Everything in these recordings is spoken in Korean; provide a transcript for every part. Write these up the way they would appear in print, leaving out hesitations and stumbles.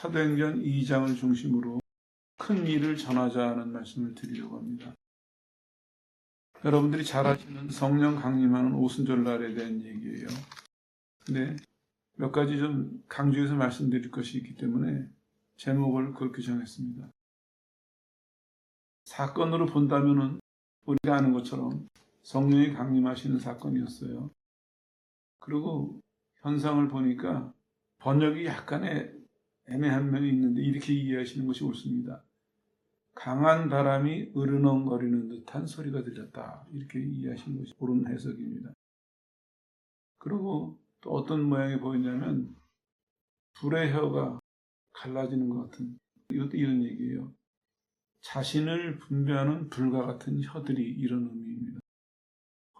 사도행전 2장을 중심으로 큰 일을 전하자는 말씀을 드리려고 합니다. 여러분들이 잘 아시는 성령 강림하는 오순절날에 대한 얘기예요. 근데 몇 가지 좀 강조해서 말씀드릴 것이 있기 때문에 제목을 그렇게 정했습니다. 사건으로 본다면은 우리가 아는 것처럼 성령이 강림하시는 사건이었어요. 그리고 현상을 보니까 번역이 약간의 애매한 면이 있는데 이렇게 이해하시는 것이 옳습니다. 강한 바람이 으르렁거리는 듯한 소리가 들렸다. 이렇게 이해하시는 것이 옳은 해석입니다. 그리고 또 어떤 모양이 보이냐면 불의 혀가 갈라지는 것 같은, 이것도 이런 얘기예요. 자신을 분별하는 불과 같은 혀들이, 이런 의미입니다.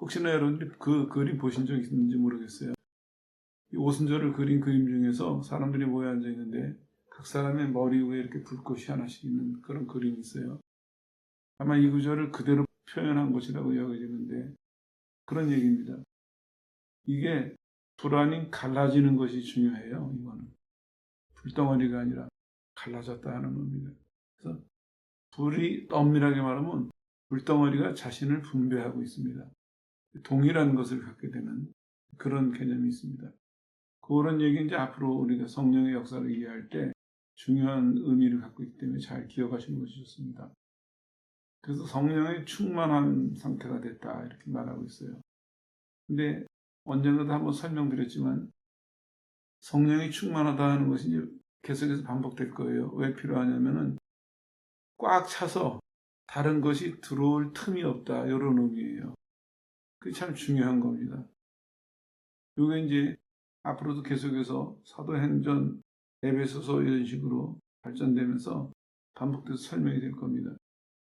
혹시나 여러분들이 그 그림 보신 적 있는지 모르겠어요. 이 오순절을 그린 그림 중에서 사람들이 모여 앉아 있는데 각 사람의 머리 위에 이렇게 불꽃이 하나씩 있는 그런 그림이 있어요. 아마 이 구절을 그대로 표현한 것이라고 여겨지는데 그런 얘기입니다. 이게 불 아닌 갈라지는 것이 중요해요. 이거는 불덩어리가 아니라 갈라졌다 하는 의미입니다. 그래서 불이 엄밀하게 말하면 불덩어리가 자신을 분배하고 있습니다. 동일한 것을 갖게 되는 그런 개념이 있습니다. 그런 얘기 이제 앞으로 우리가 성령의 역사를 이해할 때 중요한 의미를 갖고 있기 때문에 잘 기억하시는 것이 좋습니다. 그래서 성령의 충만한 상태가 됐다 이렇게 말하고 있어요. 근데 언젠가도 한번 설명드렸지만 성령이 충만하다 하는 것이 이제 계속해서 반복될 거예요. 왜 필요하냐면은 꽉 차서 다른 것이 들어올 틈이 없다 이런 의미예요. 그게 참 중요한 겁니다. 이게 이제 앞으로도 계속해서 사도행전, 에베소서 이런 식으로 발전되면서 반복돼서 설명이 될 겁니다.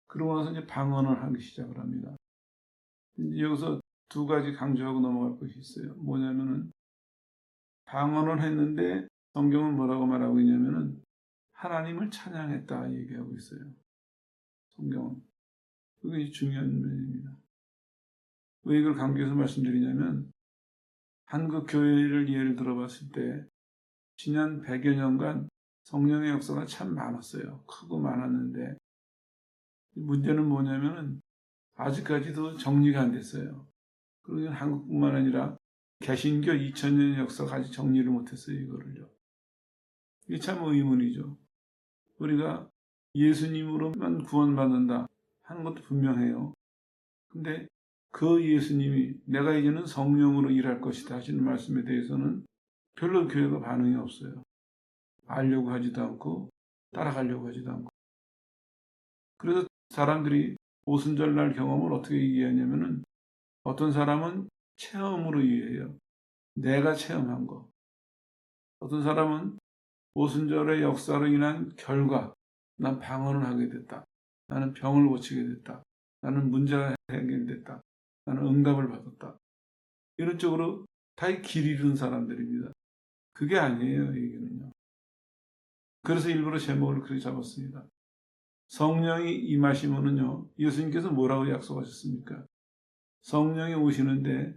그러고 나서 이제 방언을 하기 시작을 합니다. 이제 여기서 두 가지 강조하고 넘어갈 것이 있어요. 뭐냐면은 방언을 했는데 성경은 뭐라고 말하고 있냐면은 하나님을 찬양했다 얘기하고 있어요. 성경은. 그게 중요한 면입니다. 왜 이걸 강조해서 말씀드리냐면 한국 교회를 예를 들어봤을 때 지난 100여 년간 성령의 역사가 참 많았어요. 크고 많았는데 문제는 뭐냐면은 아직까지도 정리가 안 됐어요. 그리고 한국뿐만 아니라 개신교 2000년의 역사가 아직 정리를 못했어요. 이거를요. 이게 참 의문이죠. 우리가 예수님으로만 구원받는다 하는 것도 분명해요. 근데 그 예수님이 내가 이제는 성령으로 일할 것이다 하시는 말씀에 대해서는 별로 교회가 반응이 없어요. 알려고 하지도 않고 따라가려고 하지도 않고. 그래서 사람들이 오순절날 경험을 어떻게 이해하냐면은 어떤 사람은 체험으로 이해해요. 내가 체험한 거. 어떤 사람은 오순절의 역사로 인한 결과, 난 방언을 하게 됐다. 나는 병을 고치게 됐다. 나는 문제가 해결됐다. 나는 응답을 받았다. 이런 쪽으로 다 길 잃은 사람들입니다. 그게 아니에요, 얘기는요. 그래서 일부러 제목을 그렇게 잡았습니다. 성령이 임하시면은요, 예수님께서 뭐라고 약속하셨습니까? 성령이 오시는데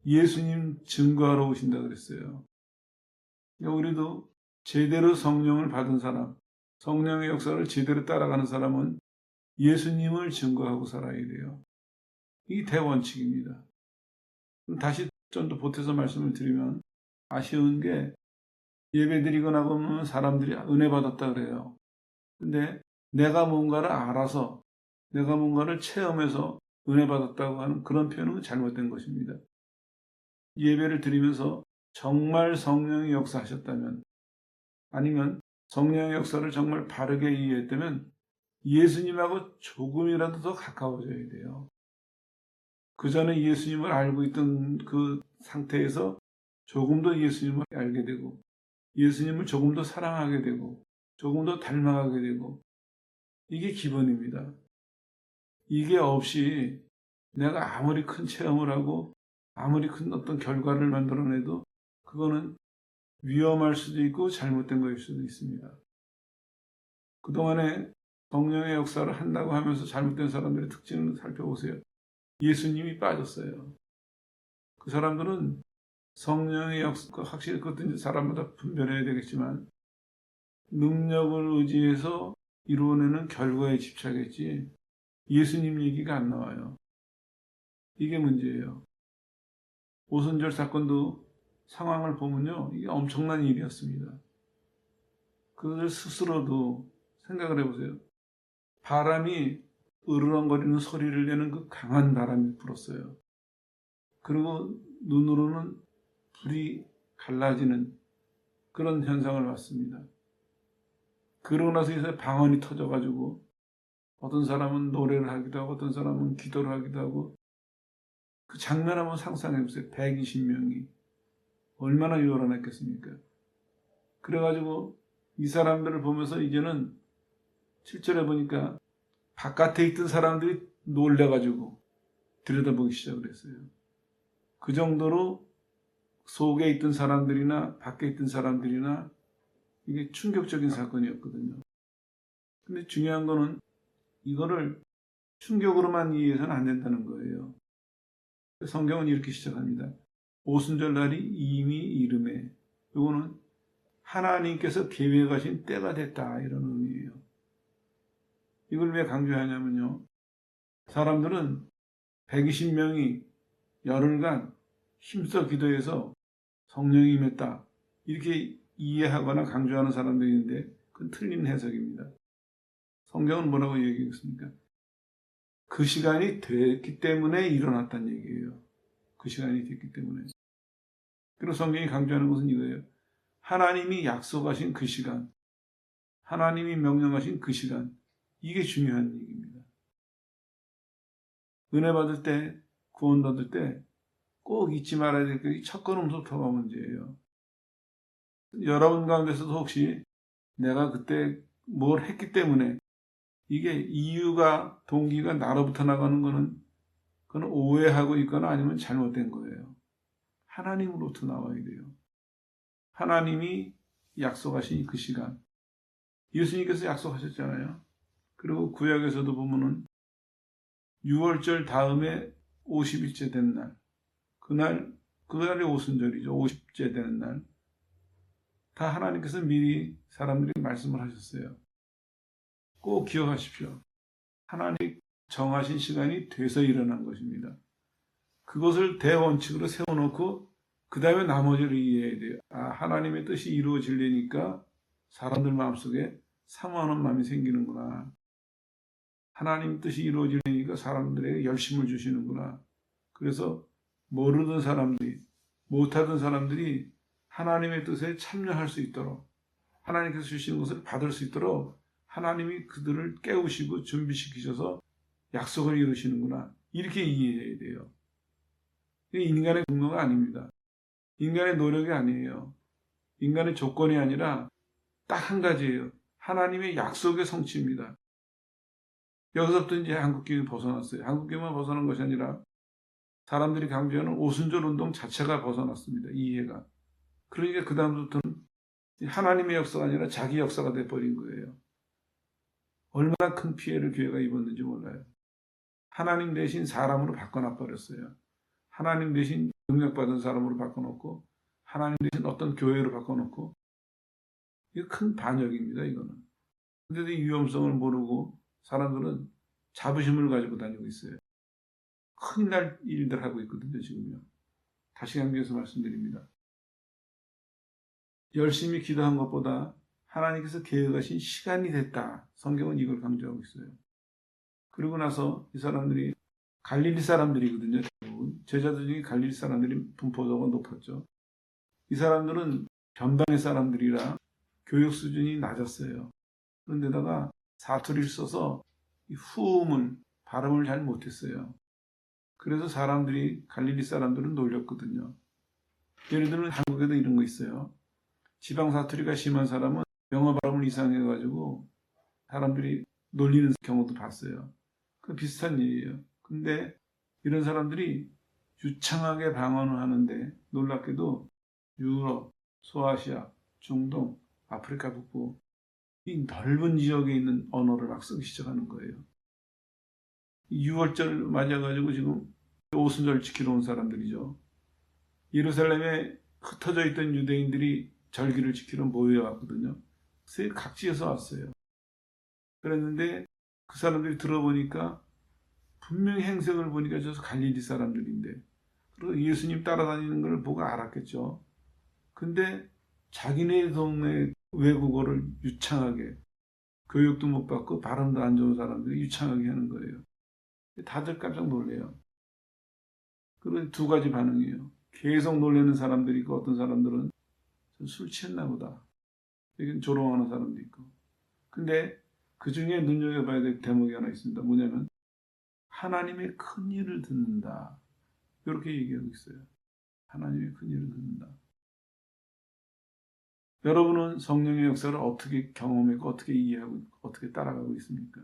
예수님 증거하러 오신다 그랬어요. 우리도 제대로 성령을 받은 사람, 성령의 역사를 제대로 따라가는 사람은 예수님을 증거하고 살아야 돼요. 이게 대원칙입니다. 다시 좀 더 보태서 말씀을 드리면 아쉬운 게 예배드리고 나면 사람들이 은혜 받았다 그래요. 근데 내가 뭔가를 알아서 내가 뭔가를 체험해서 은혜 받았다고 하는 그런 표현은 잘못된 것입니다. 예배를 드리면서 정말 성령이 역사하셨다면 아니면 성령의 역사를 정말 바르게 이해했다면 예수님하고 조금이라도 더 가까워져야 돼요. 그 전에 예수님을 알고 있던 그 상태에서 조금 더 예수님을 알게 되고 예수님을 조금 더 사랑하게 되고 조금 더 닮아가게 되고 이게 기본입니다. 이게 없이 내가 아무리 큰 체험을 하고 아무리 큰 어떤 결과를 만들어내도 그거는 위험할 수도 있고 잘못된 것일 수도 있습니다. 그동안에 성령의 역사를 한다고 하면서 잘못된 사람들의 특징을 살펴보세요. 예수님이 빠졌어요. 그 사람들은 성령의 역사, 확실히 그것도 이제 사람마다 분별해야 되겠지만 능력을 의지해서 이루어내는 결과에 집착했지 예수님 얘기가 안 나와요. 이게 문제예요. 오순절 사건도 상황을 보면요. 이게 엄청난 일이었습니다. 그들 스스로도 생각을 해보세요. 바람이 으르렁거리는 소리를 내는 그 강한 바람이 불었어요. 그리고 눈으로는 불이 갈라지는 그런 현상을 봤습니다. 그러고 나서 이제 방언이 터져가지고 어떤 사람은 노래를 하기도 하고 어떤 사람은 기도를 하기도 하고 그 장면 한번 상상해보세요. 120명이 얼마나 요란했겠습니까? 그래가지고 이 사람들을 보면서 이제는 7절에 보니까 바깥에 있던 사람들이 놀래가지고 들여다보기 시작을 했어요. 그 정도로 속에 있던 사람들이나 밖에 있던 사람들이나 이게 충격적인 사건이었거든요. 근데 중요한 거는 이거를 충격으로만 이해해서는 안 된다는 거예요. 성경은 이렇게 시작합니다. 오순절 날이 이미 이름에 이거는 하나님께서 계획하신 때가 됐다 이런 의미예요. 이걸 왜 강조하냐면요. 사람들은 120명이 열흘간 힘써 기도해서 성령이 임했다 이렇게 이해하거나 강조하는 사람들이 있는데 그건 틀린 해석입니다. 성경은 뭐라고 얘기했습니까? 그 시간이 됐기 때문에 일어났다는 얘기예요. 그 시간이 됐기 때문에. 그리고 성경이 강조하는 것은 이거예요. 하나님이 약속하신 그 시간, 하나님이 명령하신 그 시간, 이게 중요한 얘기입니다. 은혜 받을 때, 구원 받을 때 꼭 잊지 말아야 될 게 첫 걸음부터가 문제예요. 여러분 가운데서도 혹시 내가 그때 뭘 했기 때문에 이게 이유가, 동기가 나로부터 나가는 거는 그건 오해하고 있거나 아니면 잘못된 거예요. 하나님으로부터 나와야 돼요. 하나님이 약속하신 그 시간. 예수님께서 약속하셨잖아요. 그리고 구약에서도 보면은 6월절 다음에 50일째 된 날. 그날이 오순절이죠. 50째 되는 날. 다 하나님께서 미리 사람들에게 말씀을 하셨어요. 꼭 기억하십시오. 하나님 정하신 시간이 돼서 일어난 것입니다. 그것을 대원칙으로 세워놓고 그 다음에 나머지를 이해해야 돼요. 하나님의 뜻이 이루어지려니까 사람들 마음속에 사모하는 마음이 생기는구나. 하나님 뜻이 이루어지려니까 사람들에게 열심을 주시는구나. 그래서 모르던 사람들이, 못하던 사람들이 하나님의 뜻에 참여할 수 있도록, 하나님께서 주시는 것을 받을 수 있도록 하나님이 그들을 깨우시고 준비시키셔서 약속을 이루시는구나. 이렇게 이해해야 돼요. 이게 인간의 근거가 아닙니다. 인간의 노력이 아니에요. 인간의 조건이 아니라 딱 한 가지예요. 하나님의 약속의 성취입니다. 여기서부터 이제 한국교회 벗어났어요. 한국교회만 벗어난 것이 아니라 사람들이 강조하는 오순절 운동 자체가 벗어났습니다. 이해가. 그러니까 그 다음부터는 하나님의 역사가 아니라 자기 역사가 돼버린 거예요. 얼마나 큰 피해를 교회가 입었는지 몰라요. 하나님 대신 사람으로 바꿔놔버렸어요. 하나님 대신 능력받은 사람으로 바꿔놓고 하나님 대신 어떤 교회로 바꿔놓고 이거 큰 반역입니다. 이거는. 근데도 이 위험성을 모르고 사람들은 자부심을 가지고 다니고 있어요. 큰일 날 일들 하고 있거든요. 지금요. 다시 강조해서 말씀드립니다. 열심히 기도한 것보다 하나님께서 계획하신 시간이 됐다. 성경은 이걸 강조하고 있어요. 그리고 나서 이 사람들이 갈릴리 사람들이거든요. 대부분. 제자들 중에 갈릴리 사람들이 분포도가 높았죠. 이 사람들은 변방의 사람들이라 교육 수준이 낮았어요. 그런데다가 사투리를 써서 후음을, 발음을 잘 못했어요. 그래서 갈릴리 사람들은 놀렸거든요. 예를 들면 한국에도 이런 거 있어요. 지방 사투리가 심한 사람은 영어 발음을 이상해가지고 사람들이 놀리는 경우도 봤어요. 그 비슷한 일이에요. 근데 이런 사람들이 유창하게 방언을 하는데 놀랍게도 유럽, 소아시아, 중동, 아프리카 북부 이 넓은 지역에 있는 언어를 막 쓰기 시작하는 거예요. 6월절 맞아가지고 지금 오순절 지키러 온 사람들이죠. 예루살렘에 흩어져 있던 유대인들이 절기를 지키러 모여왔거든요. 각지에서 왔어요. 그랬는데 그 사람들이 들어보니까 분명히 행색을 보니까 저 갈릴리 사람들인데, 그리고 예수님 따라다니는 걸 보고 알았겠죠. 근데 자기네 동네 외국어를 유창하게, 교육도 못 받고 발음도 안 좋은 사람들이 유창하게 하는 거예요. 다들 깜짝 놀래요. 그런 두 가지 반응이에요. 계속 놀라는 사람들이 있고, 어떤 사람들은 술 취했나 보다, 이건 조롱하는 사람도 있고. 근데 그 중에 눈여겨봐야 될 대목이 하나 있습니다. 뭐냐면 하나님의 큰 일을 듣는다, 이렇게 얘기하고 있어요. 하나님의 큰 일을 듣는다. 여러분은 성령의 역사를 어떻게 경험하고 어떻게 이해하고 어떻게 따라가고 있습니까?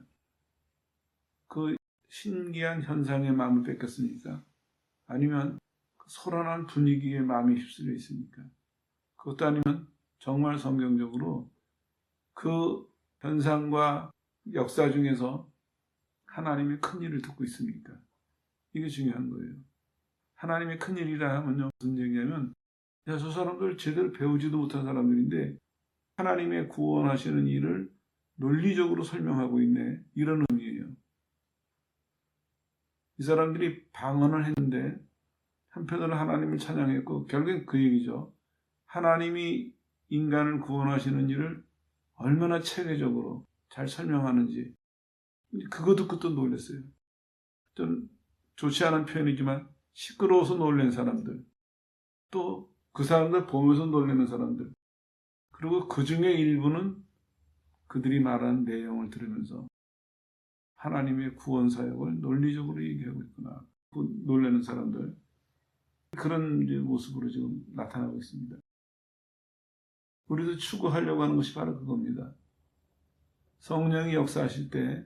그 신기한 현상에 마음을 뺏겼습니까? 아니면 그 소란한 분위기에 마음이 휩쓸려 있습니까? 그것도 아니면 정말 성경적으로 그 현상과 역사 중에서 하나님의 큰 일을 듣고 있습니까? 이게 중요한 거예요. 하나님의 큰 일이라 하면요, 무슨 얘기냐면, 야, 저 사람들 제대로 배우지도 못한 사람들인데 하나님의 구원하시는 일을 논리적으로 설명하고 있네, 이런 의미예요. 이 사람들이 방언을 했는데 한편으로 하나님을 찬양했고, 결국엔 그 얘기죠. 하나님이 인간을 구원하시는 일을 얼마나 체계적으로 잘 설명하는지, 그거 듣고 또 놀랐어요. 좀 좋지 않은 표현이지만 시끄러워서 놀란 사람들, 또 그 사람들 보면서 놀라는 사람들, 그리고 그 중에 일부는 그들이 말하는 내용을 들으면서 하나님의 구원 사역을 논리적으로 얘기하고 있구나, 놀라는 사람들, 그런 이제 모습으로 지금 나타나고 있습니다. 우리도 추구하려고 하는 것이 바로 그겁니다. 성령이 역사하실 때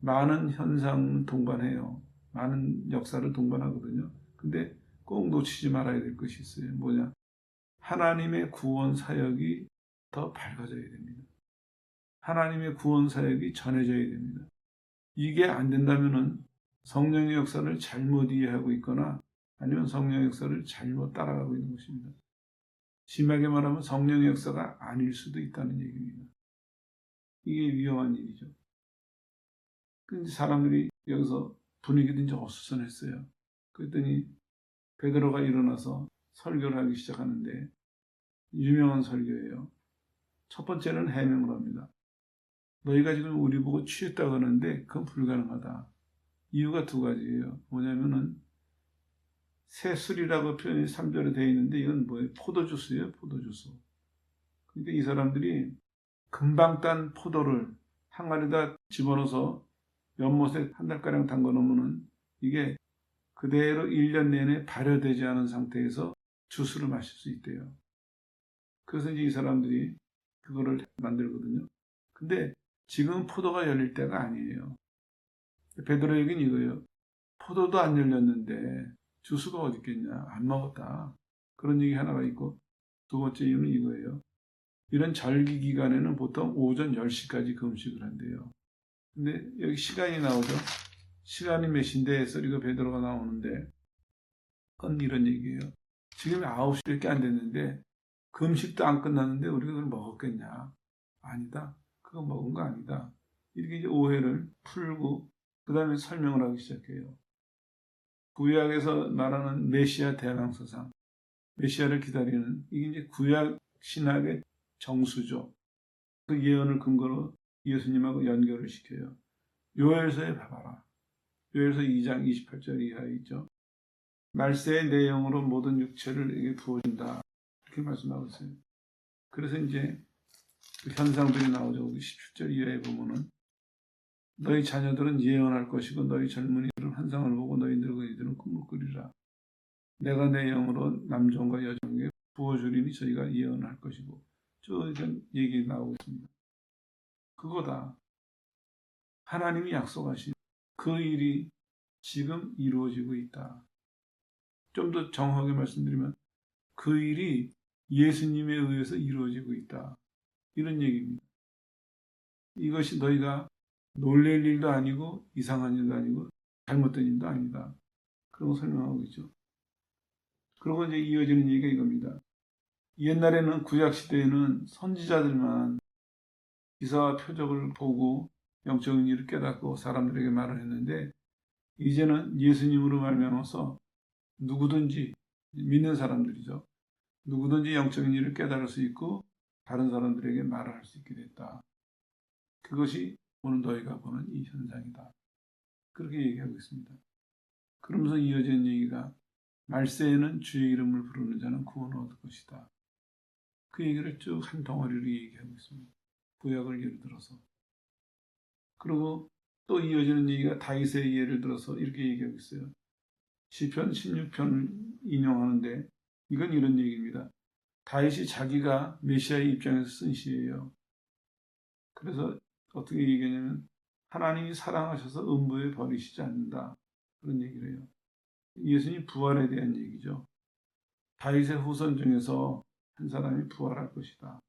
많은 현상 동반해요. 많은 역사를 동반하거든요. 근데 꼭 놓치지 말아야 될 것이 있어요. 뭐냐? 하나님의 구원 사역이 더 밝아져야 됩니다. 하나님의 구원 사역이 전해져야 됩니다. 이게 안 된다면은 성령의 역사를 잘못 이해하고 있거나 아니면 성령의 역사를 잘못 따라가고 있는 것입니다. 심하게 말하면 성령의 역사가 아닐 수도 있다는 얘기입니다. 이게 위험한 일이죠. 근데 사람들이 여기서 분위기도 이제 어수선했어요. 그랬더니 베드로가 일어나서 설교를 하기 시작하는데, 유명한 설교예요. 첫 번째는 해명을 합니다. 너희가 지금 우리 보고 취했다고 하는데 그건 불가능하다. 이유가 두 가지예요. 뭐냐면은 새술이라고 표현이 3절에 되어 있는데 이건 뭐예요? 포도주스예요. 포도주스. 그러니까 이 사람들이 금방 딴 포도를 항아리에다 집어넣어서 연못에 한 달가량 담궈 놓으면 이게 그대로 1년 내내 발효되지 않은 상태에서 주스를 마실 수 있대요. 그래서 이제 이 사람들이 그거를 만들거든요. 근데 지금 포도가 열릴 때가 아니에요. 베드로 얘기는 이거예요. 포도도 안 열렸는데 주스가 어디 있겠냐. 안 먹었다. 그런 얘기 하나가 있고, 두 번째 이유는 이거예요. 이런 절기 기간에는 보통 오전 10시까지 금식을 한대요. 근데 여기 시간이 나오죠. 시간이 몇 시인데 해서 이거 베드로가 나오는데, 그건 이런 얘기예요. 지금 9시밖에 안 됐는데 금식도 안 끝났는데 우리가 그걸 먹었겠냐? 아니다. 그거 먹은 거 아니다. 이렇게 이제 오해를 풀고 그 다음에 설명을 하기 시작해요. 구약에서 말하는 메시아 대왕서상, 메시아를 기다리는, 이게 이제 구약 신학의 정수죠. 그 예언을 근거로 예수님하고 연결을 시켜요. 요엘서에 봐봐라. 요엘서 2장 28절 이하에 있죠. 말세의 내용으로 모든 육체를 이게 부어준다, 이렇게 말씀하고 있어요. 그래서 이제 그 현상들이 나오죠. 17절 이하에 보면은 너희 자녀들은 예언할 것이고 너희 젊은이들은 환상을 보고 너희 늙은이들은 꿈을 꾸리라. 내가 내 영으로 남종과 여종에게 부어주리니 저희가 예언할 것이고, 저 이런 얘기 나오고 있습니다. 그거다. 하나님이 약속하신 그 일이 지금 이루어지고 있다. 좀 더 정확하게 말씀드리면 그 일이 예수님에 의해서 이루어지고 있다, 이런 얘기입니다. 이것이 너희가 놀랄 일도 아니고 이상한 일도 아니고 잘못된 일도 아니다. 그런 거 설명하고 있죠. 그리고 이제 이어지는 얘기가 이겁니다. 옛날에는 구약 시대에는 선지자들만 기사와 표적을 보고 영적인 일을 깨닫고 사람들에게 말을 했는데 이제는 예수님으로 말미암아서 누구든지 믿는 사람들이죠. 누구든지 영적인 일을 깨달을 수 있고 다른 사람들에게 말을 할 수 있게 됐다. 그것이 오늘 너희가 보는 이 현상이다. 그렇게 얘기하고 있습니다. 그러면서 이어지는 얘기가 말세에는 주의 이름을 부르는 자는 구원을 얻을 것이다. 그 얘기를 쭉 한 덩어리로 얘기하고 있습니다. 구약을 예를 들어서. 그리고 또 이어지는 얘기가 다윗의 예를 들어서 이렇게 얘기하고 있어요. 시편 16편을 인용하는데 이건 이런 얘기입니다. 다윗이 자기가 메시아의 입장에서 쓴 시예요. 그래서 어떻게 얘기하냐면 하나님이 사랑하셔서 음부에 버리시지 않는다. 그런 얘기를 해요. 예수님 부활에 대한 얘기죠. 다윗의 후손 중에서 한 사람이 부활할 것이다.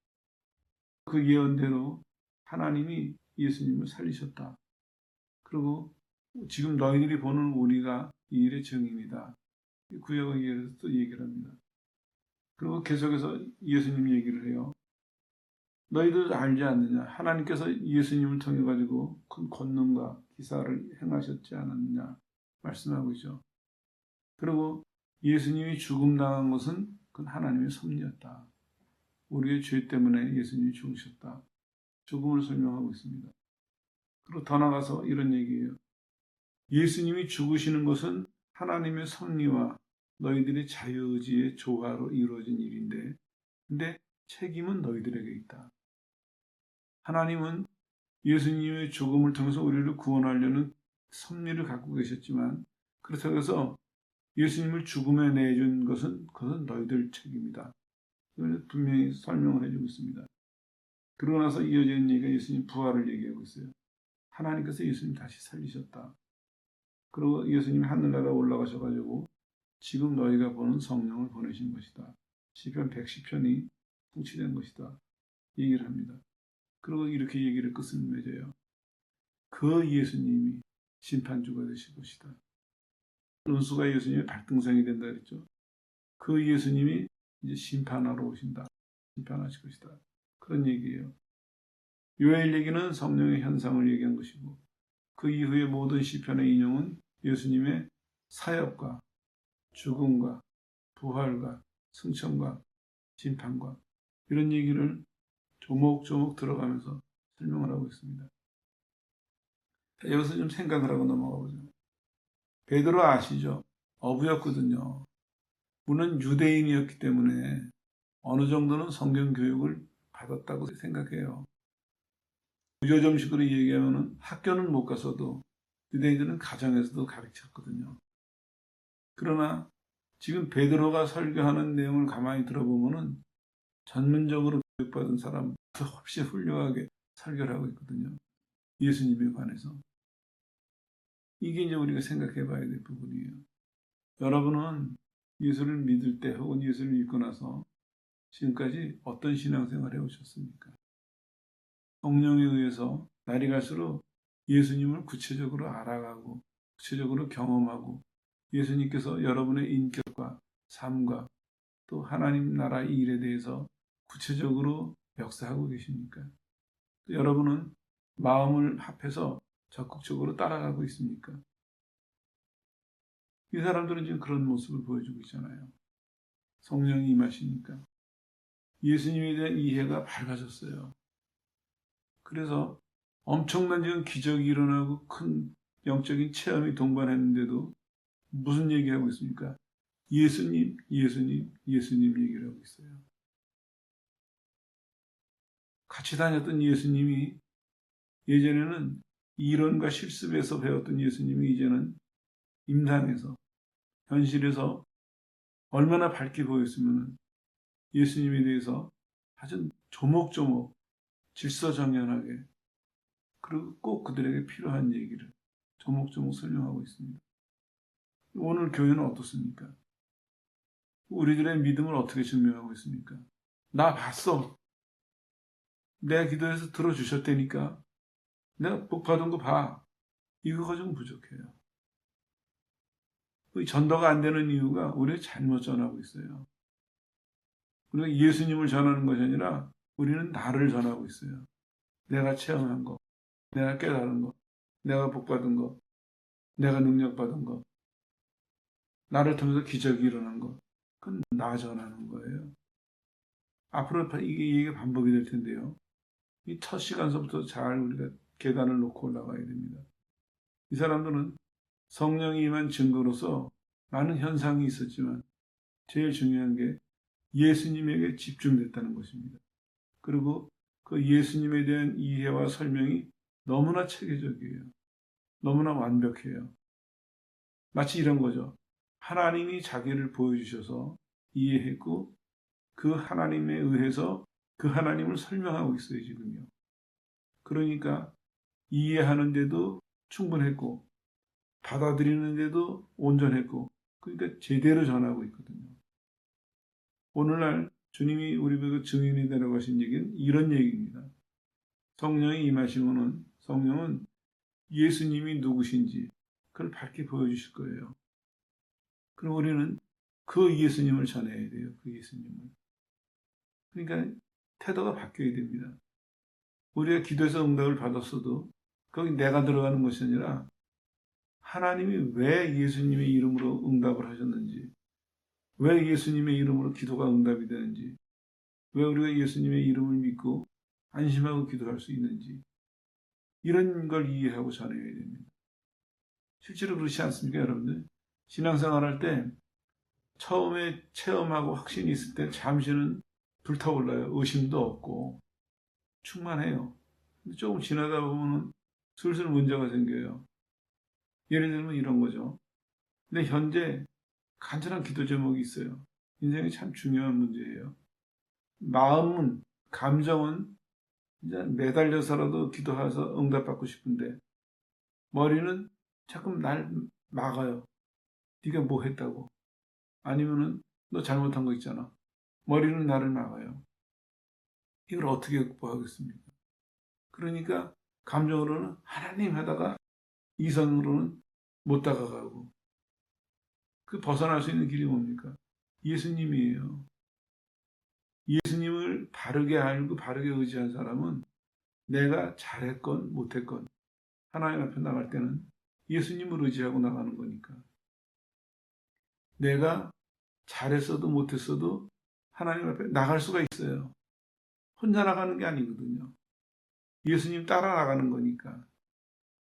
그 예언대로 하나님이 예수님을 살리셨다. 그리고 지금 너희들이 보는 우리가 이 일의 증인이다. 구약의 예를 또 얘기를 합니다. 그리고 계속해서 예수님 얘기를 해요. 너희들 알지 않느냐? 하나님께서 예수님을 통해 가지고 큰 권능과 기사를 행하셨지 않았느냐? 말씀하고 있죠. 그리고 예수님이 죽음당한 것은 그건 하나님의 섭리였다. 우리의 죄 때문에 예수님이 죽으셨다. 죽음을 설명하고 있습니다. 그리고 더 나가서 이런 얘기예요. 예수님이 죽으시는 것은 하나님의 섭리와 너희들의 자유의지의 조화로 이루어진 일인데 근데 책임은 너희들에게 있다. 하나님은 예수님의 죽음을 통해서 우리를 구원하려는 섭리를 갖고 계셨지만 그렇다고 해서 예수님을 죽음에 내준 것은 그것은 너희들 책임이다. 이걸 분명히 설명을 해주고 있습니다. 그러고 나서 이어지는 얘기가 예수님 부활을 얘기하고 있어요. 하나님께서 예수님 다시 살리셨다. 그리고 예수님이 하늘나라에 올라가셔가지고 지금 너희가 보는 성령을 보내신 것이다. 시편 110편이 성취된 것이다. 얘기를 합니다. 그리고 이렇게 얘기를 끝을 맺어요. 그 예수님이 심판주가 되실 것이다. 은수가 예수님의 발등상이 된다 그랬죠. 그 예수님이 이제 심판하러 오신다. 심판하실 것이다. 그런 얘기예요. 요엘 얘기는 성령의 현상을 얘기한 것이고 그 이후의 모든 시편의 인용은 예수님의 사역과 죽음과 부활과 승천과 심판과 이런 얘기를 조목조목 들어가면서 설명을 하고 있습니다. 여기서 좀 생각을 하고 넘어가 보죠. 베드로 아시죠? 어부였거든요. 그는 유대인이었기 때문에 어느 정도는 성경 교육을 받았다고 생각해요. 무조점식으로 얘기하면 학교는 못 가서도 유대인들은 가정에서도 가르쳤거든요. 그러나 지금 베드로가 설교하는 내용을 가만히 들어보면은 전문적으로 교육받은 사람 없이 훌륭하게 설교를 하고 있거든요. 예수님에 관해서. 이게 이제 우리가 생각해 봐야 될 부분이에요. 여러분은 예수를 믿을 때 혹은 예수를 믿고 나서 지금까지 어떤 신앙생활을 해오셨습니까? 성령에 의해서 날이 갈수록 예수님을 구체적으로 알아가고 구체적으로 경험하고 예수님께서 여러분의 인격과 삶과 또 하나님 나라의 일에 대해서 구체적으로 역사하고 계십니까? 또 여러분은 마음을 합해서 적극적으로 따라가고 있습니까? 이 사람들은 지금 그런 모습을 보여주고 있잖아요. 성령이 임하시니까. 예수님에 대한 이해가 밝아졌어요. 그래서 엄청난 지금 기적이 일어나고 큰 영적인 체험이 동반했는데도 무슨 얘기하고 있습니까? 예수님, 예수님, 예수님 얘기를 하고 있어요. 같이 다녔던 예수님이 예전에는 이론과 실습에서 배웠던 예수님이 이제는 임상에서 현실에서 얼마나 밝게 보였으면 예수님에 대해서 아주 조목조목 질서정연하게 그리고 꼭 그들에게 필요한 얘기를 조목조목 설명하고 있습니다. 오늘 교회는 어떻습니까? 우리들의 믿음을 어떻게 증명하고 있습니까? 나 봤어. 내가 기도해서 들어주셨다니까. 내가 복 받은 거 봐. 이거가 좀 부족해요. 전도가 안 되는 이유가 우리가 잘못 전하고 있어요. 우리가 예수님을 전하는 것이 아니라 우리는 나를 전하고 있어요. 내가 체험한 거, 내가 깨달은 거, 내가 복받은 거, 내가 능력받은 거, 나를 통해서 기적이 일어난 거, 그건 나 전하는 거예요. 앞으로 이게 반복이 될 텐데요. 이 첫 시간서부터 잘 우리가 계단을 놓고 올라가야 됩니다. 이 사람들은 성령이 임한 증거로서 많은 현상이 있었지만 제일 중요한 게 예수님에게 집중됐다는 것입니다. 그리고 그 예수님에 대한 이해와 설명이 너무나 체계적이에요. 너무나 완벽해요. 마치 이런 거죠. 하나님이 자기를 보여주셔서 이해했고 그 하나님에 의해서 그 하나님을 설명하고 있어요, 지금요. 그러니까 이해하는데도 충분했고 받아들이는데도 온전했고 그러니까 제대로 전하고 있거든요. 오늘날 주님이 우리 보고 증인이 되라고 하신 얘기는 이런 얘기입니다. 성령이 임하시면은 성령은 예수님이 누구신지 그걸 밝게 보여주실 거예요. 그럼 우리는 그 예수님을 전해야 돼요. 그 예수님을. 그러니까 태도가 바뀌어야 됩니다. 우리가 기도해서 응답을 받았어도 거기 내가 들어가는 것이 아니라 하나님이 왜 예수님의 이름으로 응답을 하셨는지, 왜 예수님의 이름으로 기도가 응답이 되는지, 왜 우리가 예수님의 이름을 믿고 안심하고 기도할 수 있는지 이런 걸 이해하고 전해야 됩니다. 실제로 그렇지 않습니까, 여러분들? 신앙생활 할 때 처음에 체험하고 확신이 있을 때 잠시는 불타올라요. 의심도 없고 충만해요. 근데 조금 지나다 보면 슬슬 문제가 생겨요. 예를 들면 이런 거죠. 근데 현재 간절한 기도 제목이 있어요. 인생이 참 중요한 문제예요. 마음은, 감정은 이제 매달려서라도 기도해서 응답받고 싶은데 머리는 자꾸 날 막아요. 네가 뭐 했다고. 아니면은 너 잘못한 거 있잖아. 머리는 나를 막아요. 이걸 어떻게 극복하겠습니까? 그러니까 감정으로는 하나님 하다가 이성으로는 못 다가가고 그 벗어날 수 있는 길이 뭡니까? 예수님이에요. 예수님을 바르게 알고 바르게 의지한 사람은 내가 잘했건 못했건 하나님 앞에 나갈 때는 예수님을 의지하고 나가는 거니까. 내가 잘했어도 못했어도 하나님 앞에 나갈 수가 있어요. 혼자 나가는 게 아니거든요. 예수님 따라 나가는 거니까.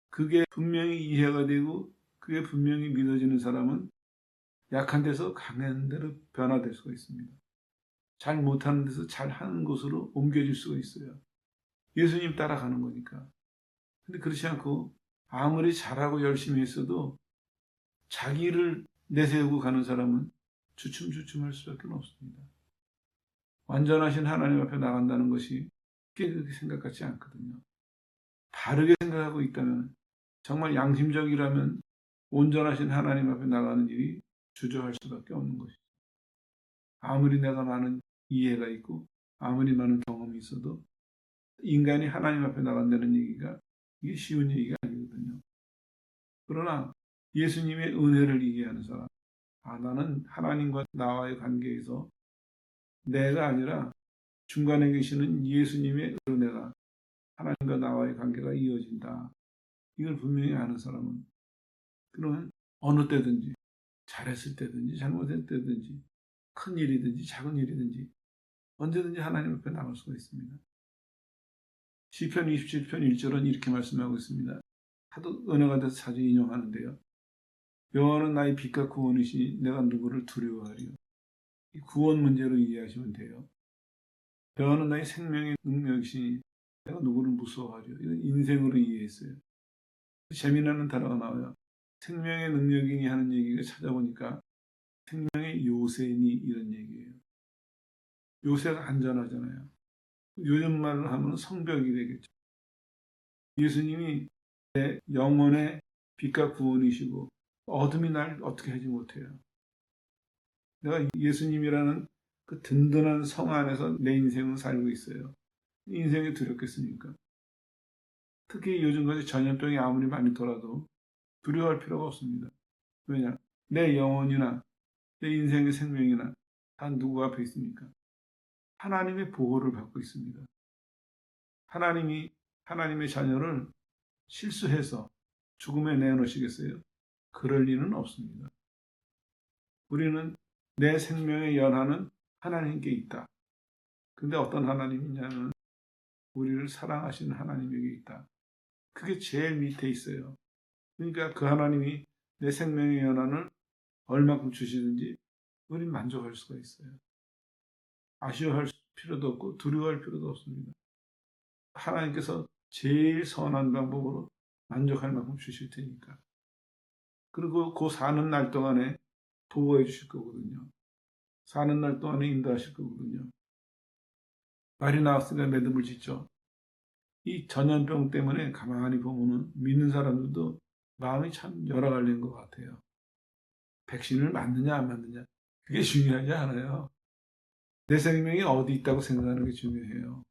그게 분명히 이해가 되고 그게 분명히 믿어지는 사람은 약한 데서 강한 데로 변화될 수가 있습니다. 잘 못하는 데서 잘하는 곳으로 옮겨질 수가 있어요. 예수님 따라가는 거니까. 근데 그렇지 않고 아무리 잘하고 열심히 했어도 자기를 내세우고 가는 사람은 주춤주춤할 수밖에 없습니다. 완전하신 하나님 앞에 나간다는 것이 그렇게 생각 같지 않거든요. 바르게 생각하고 있다면 정말 양심적이라면 온전하신 하나님 앞에 나가는 일이 주저할 수밖에 없는 것이죠. 아무리 내가 많은 이해가 있고 아무리 많은 경험이 있어도 인간이 하나님 앞에 나간다는 얘기가 이게 쉬운 얘기가 아니거든요. 그러나 예수님의 은혜를 이해하는 사람, 나는 하나님과 나와의 관계에서 내가 아니라 중간에 계시는 예수님의 은혜가 하나님과 나와의 관계가 이어진다. 이걸 분명히 아는 사람은 그러면 어느 때든지 잘했을 때든지 잘못했을 때든지 큰 일이든지 작은 일이든지 언제든지 하나님 앞에 나갈 수가 있습니다. 시편 27편 1절은 이렇게 말씀하고 있습니다. 하도 은혜가 돼서 자주 인용하는데요. 여호와는 나의 빛과 구원이시니 내가 누구를 두려워하리요. 이 구원 문제로 이해하시면 돼요. 여호와는 나의 생명의 능력이시니 내가 누구를 무서워하리요. 이건 인생으로 이해했어요. 재미나는 단어가 나와요. 생명의 능력이니 하는 얘기가 찾아보니까 생명의 요새니 이런 얘기예요. 요새가 안전하잖아요. 요즘 말로 하면 성벽이 되겠죠. 예수님이 내 영혼의 빛과 구원이시고 어둠이 날 어떻게 하지 못해요. 내가 예수님이라는 그 든든한 성 안에서 내 인생을 살고 있어요. 인생이 두렵겠습니까? 특히 요즘까지 전염병이 아무리 많이 돌아도 두려워할 필요가 없습니다. 왜냐? 내 영혼이나 내 인생의 생명이나 다 누구 앞에 있습니까? 하나님의 보호를 받고 있습니다. 하나님이 하나님의 자녀를 실수해서 죽음에 내놓으시겠어요? 그럴 리는 없습니다. 우리는 내 생명의 연한은 하나님께 있다. 근데 어떤 하나님이냐면 우리를 사랑하시는 하나님에게 있다. 그게 제일 밑에 있어요. 그러니까 그 하나님이 내 생명의 연한을 얼마큼 주시든지 우리는 만족할 수가 있어요. 아쉬워할 필요도 없고 두려워할 필요도 없습니다. 하나님께서 제일 선한 방법으로 만족할 만큼 주실 테니까. 그리고 그 사는 날 동안에 보호해 주실 거거든요. 사는 날 동안에 인도하실 거거든요. 말이 나왔으니까 매듭을 짓죠. 이 전염병 때문에 가만히 보면은 믿는 사람들도 마음이 참 여러 갈래인 것 같아요. 백신을 맞느냐 안 맞느냐 그게 중요하지 않아요. 내 생명이 어디 있다고 생각하는 게 중요해요.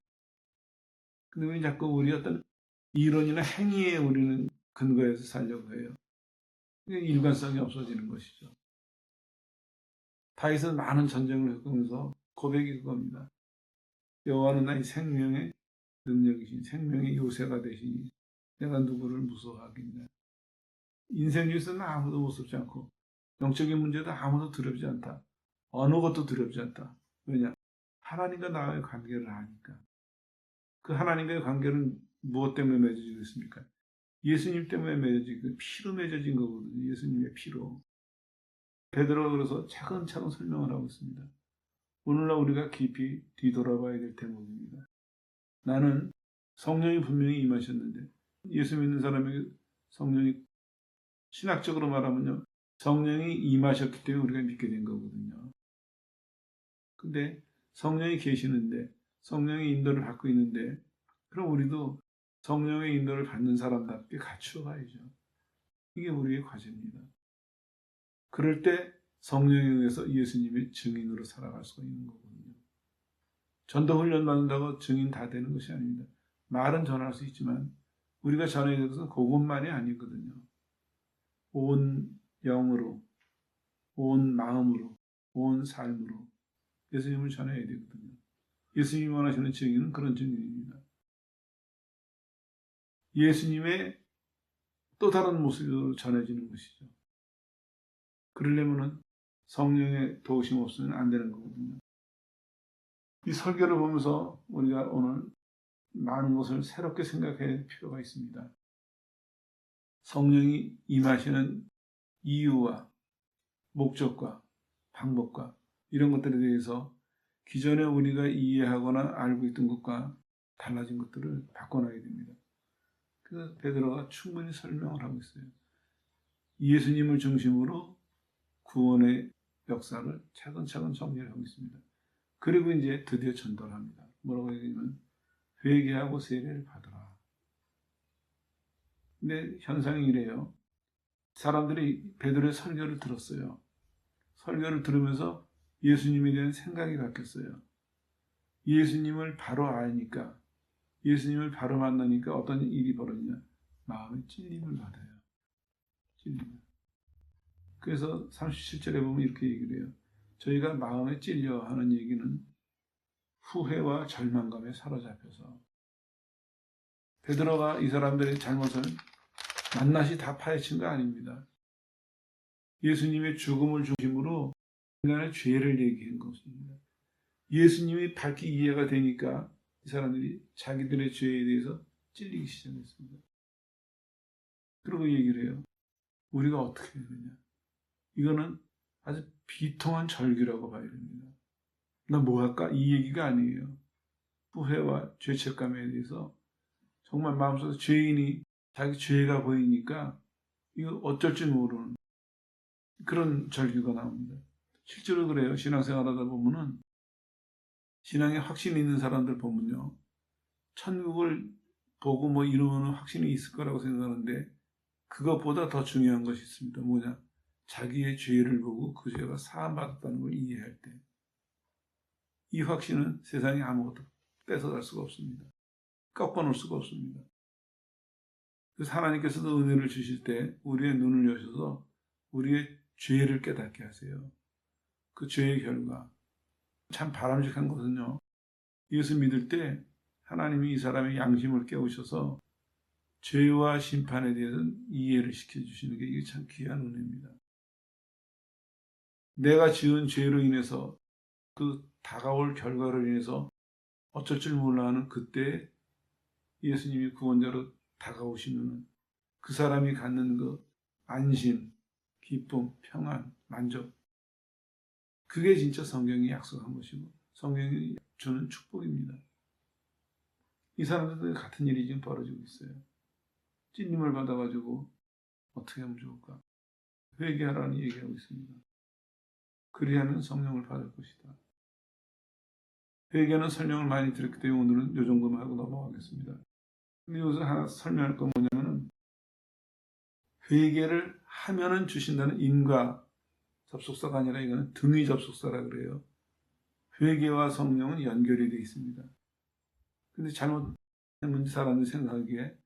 근데 우리 자꾸 우리 어떤 이론이나 행위에 우리는 근거해서 살려고 해요. 일관성이 없어지는 것이죠. 다윗은 많은 전쟁을 겪으면서 고백이 그겁니다. 여호와는 나의 생명의 능력이신 생명의 요새가 되시니 내가 누구를 무서워하겠냐. 인생 위에서는 아무도 무섭지 않고 영적인 문제도 아무도 두렵지 않다. 어느 것도 두렵지 않다. 왜냐? 하나님과 나의 관계를 아니까. 그 하나님과의 관계는 무엇 때문에 맺어지고 있습니까? 예수님 때문에 맺어진 그 피로 맺어진 거거든요. 예수님의 피로. 베드로가 그래서 차근차근 설명을 하고 있습니다. 오늘날 우리가 깊이 뒤돌아봐야 될 대목입니다. 나는 성령이 분명히 임하셨는데 예수 믿는 사람에게 성령이 신학적으로 말하면요. 성령이 임하셨기 때문에 우리가 믿게 된 거거든요. 근데 성령이 계시는데 성령의 인도를 받고 있는데 그럼 우리도 성령의 인도를 받는 사람답게 갖추어 가야죠. 이게 우리의 과제입니다. 그럴 때 성령에 의해서 예수님의 증인으로 살아갈 수가 있는 거거든요. 전도 훈련 받는다고 증인 다 되는 것이 아닙니다. 말은 전할 수 있지만 우리가 전해야 될 것은 그것만이 아니거든요. 온 영으로, 온 마음으로, 온 삶으로 예수님을 전해야 되거든요. 예수님이 원하시는 증인은 그런 증인입니다. 예수님의 또 다른 모습으로 전해지는 것이죠. 그러려면 성령의 도우심 없으면 안 되는 거거든요. 이 설교를 보면서 우리가 오늘 많은 것을 새롭게 생각해야 할 필요가 있습니다. 성령이 임하시는 이유와 목적과 방법과 이런 것들에 대해서 기존에 우리가 이해하거나 알고 있던 것과 달라진 것들을 바꿔놔야 됩니다. 그래서 베드로가 충분히 설명을 하고 있어요. 예수님을 중심으로 구원의 역사를 차근차근 정리를 하고 있습니다. 그리고 이제 드디어 전도를 합니다. 뭐라고 얘기하면 회개하고 세례를 받으라. 근데 현상이 이래요. 사람들이 베드로의 설교를 들었어요. 설교를 들으면서 예수님에 대한 생각이 바뀌었어요. 예수님을 바로 아니까, 예수님을 바로 만나니까 어떤 일이 벌어지냐. 마음의 찔림을 받아요. 찔림. 그래서 37절에 보면 이렇게 얘기를 해요. 저희가 마음에 찔려 하는 얘기는 후회와 절망감에 사로잡혀서 베드로가 이 사람들의 잘못을 낱낱이 다 파헤친 거 아닙니다. 예수님의 죽음을 중심으로 인간의 죄를 얘기한 것입니다. 예수님이 밝게 이해가 되니까 이 사람들이 자기들의 죄에 대해서 찔리기 시작했습니다. 그리고 얘기를 해요. 우리가 어떻게 해야 되냐. 이거는 아주 비통한 절규라고 봐야 됩니다. 나 뭐 할까? 이 얘기가 아니에요. 후회와 죄책감에 대해서 정말 마음속에 죄인이 자기 죄가 보이니까 이거 어쩔 줄 모르는 그런 절규가 나옵니다. 실제로 그래요. 신앙생활 하다 보면은 신앙에 확신이 있는 사람들 보면요. 천국을 보고 뭐 이루면 확신이 있을 거라고 생각하는데 그것보다 더 중요한 것이 있습니다. 뭐냐? 자기의 죄를 보고 그 죄가 사함받았다는 걸 이해할 때. 이 확신은 세상에 아무것도 뺏어갈 수가 없습니다. 꺾어놓을 수가 없습니다. 그래서 하나님께서도 은혜를 주실 때 우리의 눈을 여셔서 우리의 죄를 깨닫게 하세요. 그 죄의 결과. 참 바람직한 것은요. 예수 믿을 때 하나님이 이 사람의 양심을 깨우셔서 죄와 심판에 대해서는 이해를 시켜주시는 게 이게 참 귀한 은혜입니다. 내가 지은 죄로 인해서 그 다가올 결과로 인해서 어쩔 줄 몰라 하는 그때 예수님이 구원자로 다가오시면 그 사람이 갖는 그 안심, 기쁨, 평안, 만족, 그게 진짜 성경이 약속한 것이고 성경이 주는 축복입니다. 이 사람들도 같은 일이 지금 벌어지고 있어요. 찔림을 받아가지고 어떻게 하면 좋을까? 회개하라는 얘기하고 있습니다. 그리하면 성령을 받을 것이다. 회개는 설명을 많이 드렸기 때문에 오늘은 이 정도만 하고 넘어가겠습니다. 근데 여기서 하나 설명할 건 뭐냐면은 회개를 하면은 주신다는 인과 접속사가 아니라 이거는 등위 접속사라 그래요. 회개와 성령은 연결이 되어 있습니다. 근데 잘못했는지 사람들이 생각하기에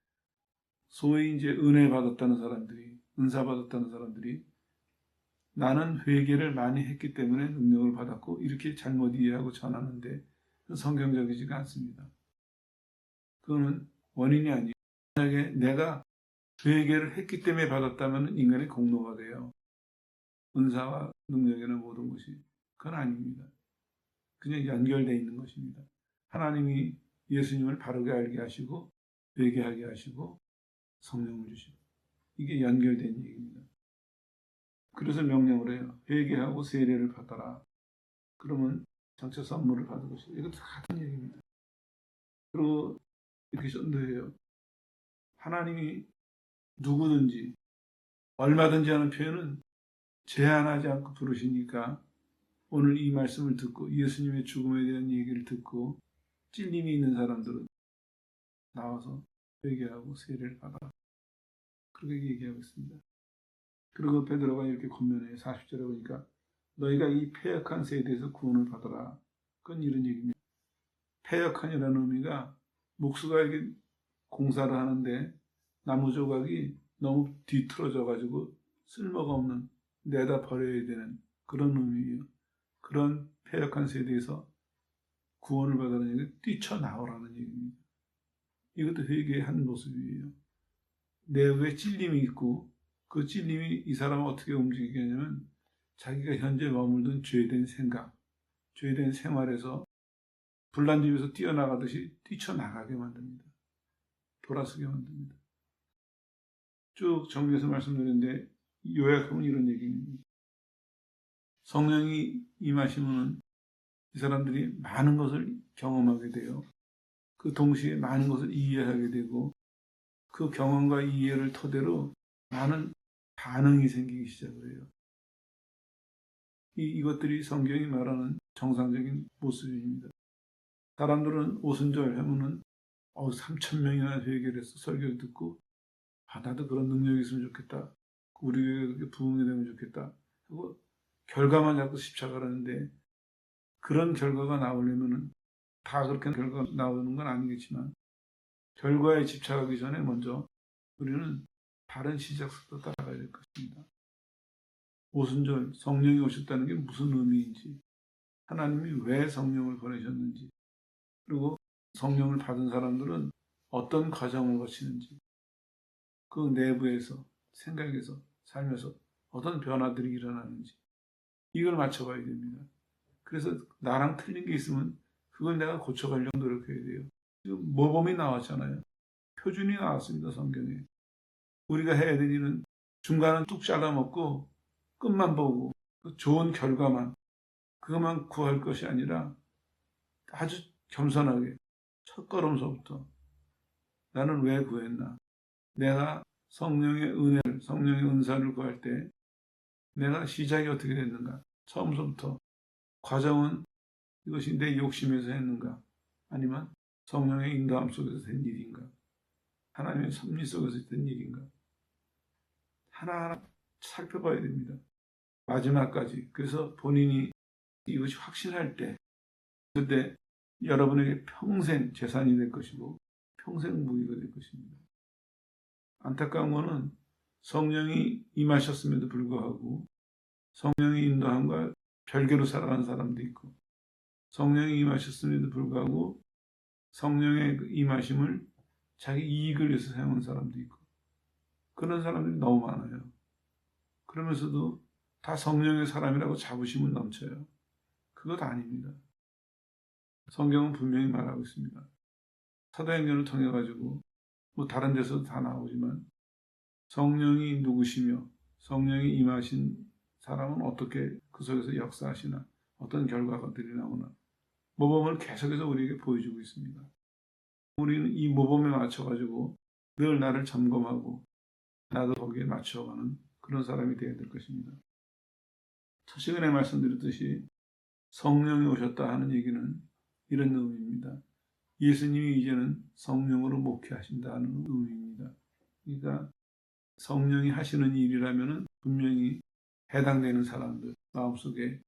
소위 이제 은혜 받았다는 사람들이, 은사 받았다는 사람들이 나는 회개를 많이 했기 때문에 능력을 받았고 이렇게 잘못 이해하고 전하는데 성경적이지가 않습니다. 그거는 원인이 아니에요. 만약에 내가 회개를 했기 때문에 받았다면 인간의 공로가 돼요. 은사와 능력이나 모든 것이. 그건 아닙니다. 그냥 연결되어 있는 것입니다. 하나님이 예수님을 바르게 알게 하시고 회개하게 하시고 성령을 주시고 이게 연결된 얘기입니다. 그래서 명령을 해요. 회개하고 세례를 받아라. 그러면 장차 선물을 받을 것이다. 이것도 같은 얘기입니다. 그리고 이렇게 전도해요. 하나님이 누구든지 얼마든지 하는 표현은 제한하지 않고 부르시니까 오늘 이 말씀을 듣고 예수님의 죽음에 대한 얘기를 듣고 찔림이 있는 사람들은 나와서 회개하고 세례를 받아라. 그렇게 얘기하고 있습니다. 그리고 베드로가 이렇게 권면해요. 40절에 보니까 너희가 이 패역한 세대에서 구원을 받아라. 그건 이런 얘기입니다. 패역한이라는 의미가 목수가 이렇게 공사를 하는데 나무 조각이 너무 뒤틀어져 가지고 쓸모가 없는 내다 버려야 되는 그런 의미예요. 그런 패역한 세대에서 구원을 받으라는 얘기가 뛰쳐나오라는 얘기입니다. 이것도 회개의 한 모습이에요. 내부에 찔림이 있고 그 찔림이 이 사람을 어떻게 움직이게 하냐면 자기가 현재 머물던 죄된 생각, 죄된 생활에서 불난집에서 뛰어나가듯이 뛰쳐나가게 만듭니다. 돌아서게 만듭니다. 쭉 정리해서 말씀드렸는데 요약하면 이런 얘기입니다. 성령이 임하시면 이 사람들이 많은 것을 경험하게 돼요. 그 동시에 많은 것을 이해하게 되고 그 경험과 이해를 토대로 많은 반응이 생기기 시작을 해요. 이것들이 성경이 말하는 정상적인 모습입니다. 사람들은 오순절 하면은 3,000명이나 회개를 해서 설교를 듣고 나도 그런 능력이 있으면 좋겠다. 우리 교회가 그렇게 부흥이 되면 좋겠다. 하고 결과만 자꾸 집착하라는데 그런 결과가 나오려면은 다 그렇게 결과가 나오는 건 아니겠지만 결과에 집착하기 전에 먼저 우리는 바른 시작부터 따라가야 될 것입니다. 오순절 성령이 오셨다는 게 무슨 의미인지, 하나님이 왜 성령을 보내셨는지, 그리고 성령을 받은 사람들은 어떤 과정을 거치는지, 그 내부에서, 생각에서, 삶에서 어떤 변화들이 일어나는지 이걸 맞춰봐야 됩니다. 그래서 나랑 틀린 게 있으면 그걸 내가 고쳐가려고 노력해야 돼요. 지금 모범이 나왔잖아요. 표준이 나왔습니다. 성경에. 우리가 해야 될 일은 중간은 뚝 잘라먹고 끝만 보고 좋은 결과만 그것만 구할 것이 아니라 아주 겸손하게 첫 걸음서부터 나는 왜 구했나? 내가 성령의 은혜를, 성령의 은사를 구할 때 내가 시작이 어떻게 됐는가? 처음부터 과정은 이것이 내 욕심에서 했는가? 아니면 성령의 인도함 속에서 된 일인가? 하나님의 섭리 속에서 된 일인가? 하나하나 살펴봐야 됩니다. 마지막까지. 그래서 본인이 이것이 확신할 때, 그때 여러분에게 평생 재산이 될 것이고 평생 무기가 될 것입니다. 안타까운 것은 성령이 임하셨음에도 불구하고 성령의 인도함과 별개로 살아가는 사람도 있고 성령이 임하셨음에도 불구하고 성령의 그 임하심을 자기 이익을 위해서 사용하는 사람도 있고 그런 사람들이 너무 많아요. 그러면서도 다 성령의 사람이라고 자부심은 넘쳐요. 그것 아닙니다. 성경은 분명히 말하고 있습니다. 사도행전을 통해 가지고 뭐 다른 데서도 다 나오지만 성령이 누구시며 성령이 임하신 사람은 어떻게 그 속에서 역사하시나 어떤 결과들이 나오나 모범을 계속해서 우리에게 보여주고 있습니다. 우리는 이 모범에 맞춰가지고 늘 나를 점검하고 나도 거기에 맞춰가는 그런 사람이 되어야 될 것입니다. 첫 시간에 말씀드렸듯이 성령이 오셨다 하는 얘기는 이런 의미입니다. 예수님이 이제는 성령으로 목회하신다는 의미입니다. 그러니까 성령이 하시는 일이라면 분명히 해당되는 사람들 마음속에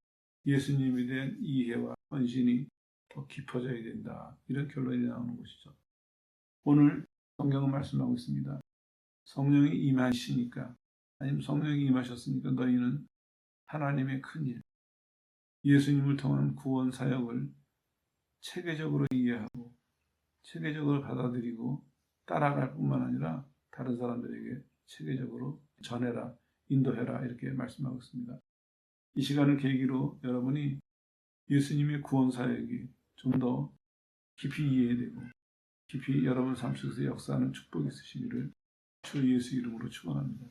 예수님에 대한 이해와 헌신이 더 깊어져야 된다. 이런 결론이 나오는 것이죠. 오늘 성경은 말씀하고 있습니다. 성령이 임하시니까 아니면 성령이 임하셨으니까 너희는 하나님의 큰일, 예수님을 통한 구원 사역을 체계적으로 이해하고 체계적으로 받아들이고 따라갈 뿐만 아니라 다른 사람들에게 체계적으로 전해라, 인도해라 이렇게 말씀하고 있습니다. 이 시간을 계기로 여러분이 예수님의 구원 사역이 좀 더 깊이 이해되고 깊이 여러분 삶 속에서 역사하는 축복이 있으시기를 주 예수 이름으로 축원합니다.